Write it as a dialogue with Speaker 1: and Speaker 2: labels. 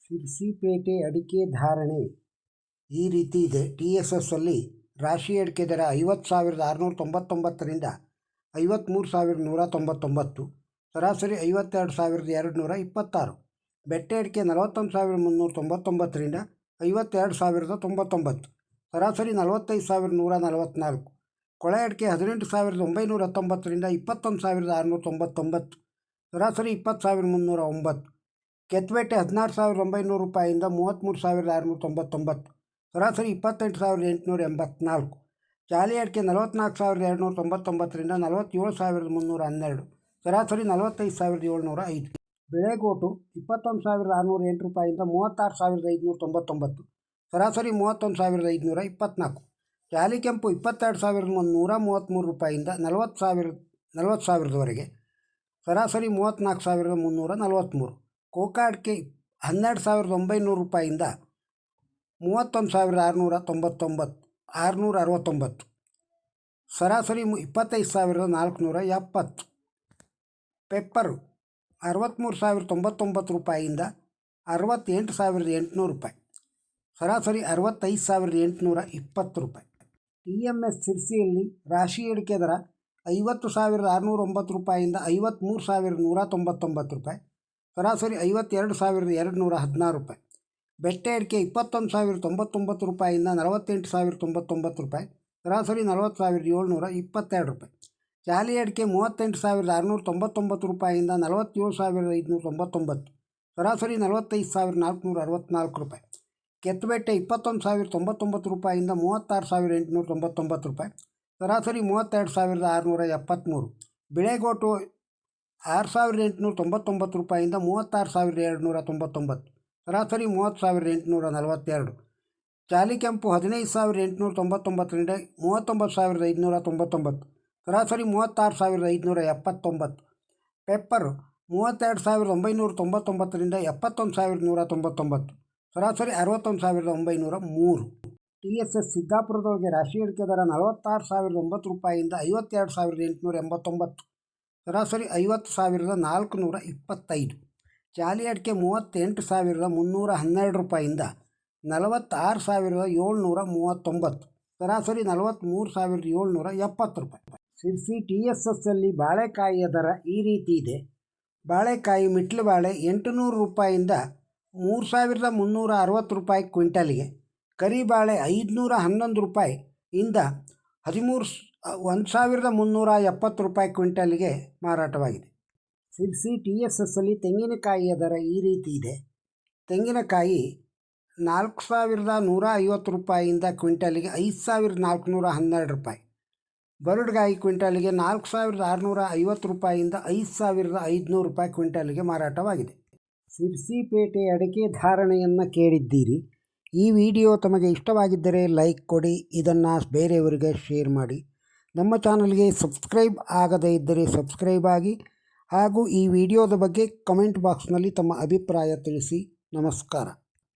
Speaker 1: ಸಿರ್ಸಿಪೇಟೆ ಅಡಿಕೆ ಧಾರಣೆ ಈ ರೀತಿ ಇದೆ. TSS ಅಲ್ಲಿ ರಾಶಿ ಅಡಿಕೆ ದರ 50,699ರಿಂದ 53,199, ಸರಾಸರಿ 52,226. ಬೆಟ್ಟೆ ಅಡಿಕೆ 41,399ರಿಂದ 52,099, ಸರಾಸರಿ 45,144. ಕೊಳೆ ಅಡಿಕೆ 18,919ರಿಂದ 21,699, ಸರಾಸರಿ 20,309. ಕೆತ್ತುಬೆಟ್ಟೆ 16,900 ರೂಪಾಯಿಯಿಂದ 33,699, ಸರಾಸರಿ 28,884. ಜಾಲಿ ಅಡಿಕೆ 44,299ರಿಂದ 47,312, ಸರಾಸರಿ 45,705. ಬೆಳೆಗೋಟು 21,608 ರೂಪಾಯಿಯಿಂದ 36,599, ಸರಾಸರಿ 31,524. ಜಾಲಿ ಕೆಂಪು 22,133 ರೂಪಾಯಿಯಿಂದ 40,000ವರೆಗೆ, ಸರಾಸರಿ 34,343. ಕೋಕಾ ಅಡಿಕೆ 12,900 ರೂಪಾಯಿಯಿಂದ 31,669, ಸರಾಸರಿ 25,470. ಪೆಪ್ಪರು 63,099 ರೂಪಾಯಿಯಿಂದ 68,800 ರೂಪಾಯಿ, ಸರಾಸರಿ 65,820 ರೂಪಾಯಿ. TMS ಸಿರ್ಸಿಯಲ್ಲಿ ರಾಶಿ ಅಡಿಕೆ ದರ 50,609 ರೂಪಾಯಿಯಿಂದ 53,199 ರೂಪಾಯಿ, ಸರಾಸರಿ 52,216 ರೂಪಾಯಿ. ಬೆಟ್ಟೆ ಅಡಿಕೆ 21,099 ರೂಪಾಯಿಯಿಂದ 48,099 ರೂಪಾಯಿ, ಸರಾಸರಿ 40,722 ರೂಪಾಯಿ. ಜಾಲಿ ಅಡಿಕೆ 38,699 ರೂಪಾಯಿಯಿಂದ 47,599, ಸರಾಸರಿ 45,464 ರೂಪಾಯಿ. ಕೆತ್ತುಬೆಟ್ಟೆ 21,099 ರೂಪಾಯಿಯಿಂದ 36,899 ರೂಪಾಯಿ, ಸರಾಸರಿ 32,673. ಬಿಳೆಗೋಟು 6,899 ರೂಪಾಯಿಯಿಂದ 36,299, ಸರಾಸರಿ 30,842. ಜಾಲಿ ಕೆಂಪು 15,899ರಿಂದ 39,599, ಸರಾಸರಿ 36,579. ಪೆಪ್ಪರು 32,999ರಿಂದ 71,199, ಸರಾಸರಿ 61,903. TSS ಸಿದ್ದಾಪುರದೊಳಗೆ ರಾಶಿ ಅಡಿಕೆ ದರ 46,009 ರೂಪಾಯಿಯಿಂದ 52,889, ಸರಾಸರಿ 50,425. ಜಾಲಿ ಅಡಿಕೆ 38,312 ರೂಪಾಯಿಯಿಂದ 46,739, ಸರಾಸರಿ 43,770 ರೂಪಾಯಿ. ಸಿರ್ಸಿ TSS ಅಲ್ಲಿ ಬಾಳೆಕಾಯಿಯ ದರ ಈ ರೀತಿ ಇದೆ. ಬಾಳೆಕಾಯಿ ಮಿಟ್ಲು ಬಾಳೆ 800 ರೂಪಾಯಿಯಿಂದ 3,360 ರೂಪಾಯಿ ಕ್ವಿಂಟಲಿಗೆ, ಕರಿಬಾಳೆ 511 ರೂಪಾಯಿಯಿಂದ 1,370 ರೂಪಾಯಿ ಕ್ವಿಂಟಲಿಗೆ ಮಾರಾಟವಾಗಿದೆ. ಸಿರ್ಸಿ TSS ಅಲ್ಲಿ ತೆಂಗಿನಕಾಯಿಯ ದರ ಈ ರೀತಿ ಇದೆ. ತೆಂಗಿನಕಾಯಿ 4,150 ರೂಪಾಯಿಯಿಂದ ಕ್ವಿಂಟಲಿಗೆ 5,412 ರೂಪಾಯಿ, ಬರಡುಗಾಯಿ ಕ್ವಿಂಟಲಿಗೆ 4,650 ರೂಪಾಯಿಯಿಂದ 5,500 ರೂಪಾಯಿ ಕ್ವಿಂಟಲಿಗೆ ಮಾರಾಟವಾಗಿದೆ. ಸಿರ್ಸಿಪೇಟೆ ಅಡಿಕೆ ಧಾರಣೆಯನ್ನು ಕೇಳಿದ್ದೀರಿ. ಈ ವಿಡಿಯೋ ತಮಗೆ ಇಷ್ಟವಾಗಿದ್ದರೆ ಲೈಕ್ ಕೊಡಿ, ಇದನ್ನು ಬೇರೆಯವರಿಗೆ ಶೇರ್ ಮಾಡಿ. ನಮ್ಮ ಚಾನಲ್ಗೆ ಸಬ್ಸ್ಕ್ರೈಬ್ ಆಗದೇ ಇದ್ದರೆ ಸಬ್ಸ್ಕ್ರೈಬ್ ಆಗಿ, ಹಾಗೂ ಈ ವಿಡಿಯೋದ ಬಗ್ಗೆ ಕಮೆಂಟ್ ಬಾಕ್ಸ್ನಲ್ಲಿ ತಮ್ಮ ಅಭಿಪ್ರಾಯ ತಿಳಿಸಿ. ನಮಸ್ಕಾರ.